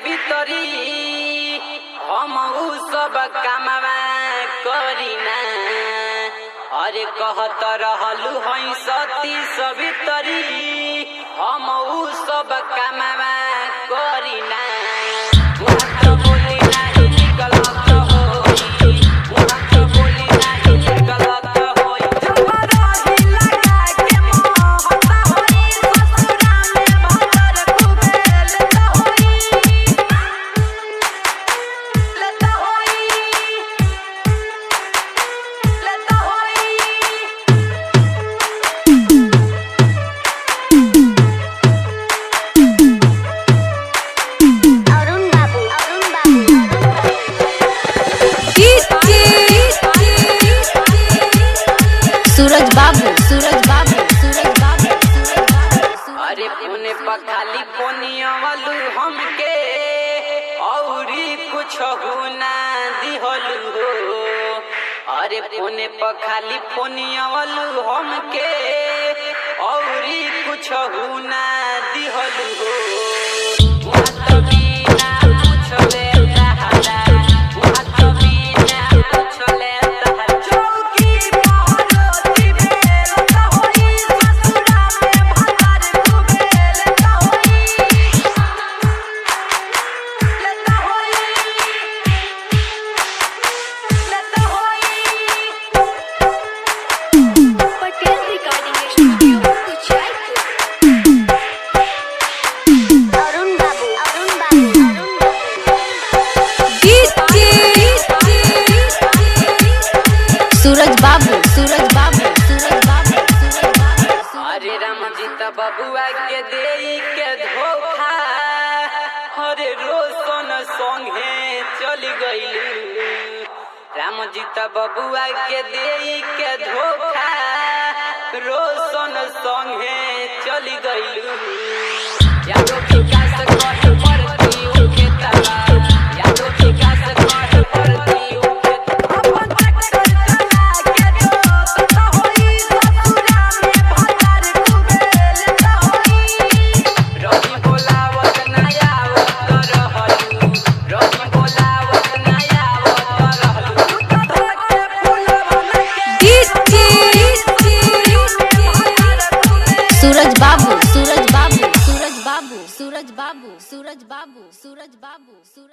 सवितरी हम उ सब कामवा करीना। अरे कहत रहलू हई सती सवितरी हम उ सब कामवा करीना। सूरज बाबू सूरज बाबू सूरज बाबू। अरे पुने पखाली पोनिया वालू हमके औरी कुछ ना दिहलू हो। अरे पुने पखाली पोनिया वालू हमके औरी कुछ ना दिहलू हो। सूरज बाबू सूरज बाबू सूरज बाबू सूरज बाबू। अरे रामजीत बबुआ के देई के धोखा अरे रोशन संगे चल गइलू। रामजीत बबुआ के देई के धोखा रोशन संगे चल गइलू। यादो विकास कहे पड़ती उनके तला यादो विकास कहे पड़ती उनके अपन ट्रैक्टर चला के दो तो होई ससुरा में भतार कुबेल तो होई। रवि बोलावत ना आवत रहलू रवि बोलावत ना आवत रहलू तो धके फूलवन के सूरज बाबू सूरज बाबू सूरज बाबू सूरज बाबू सूरज बाबू सूरज बाबू।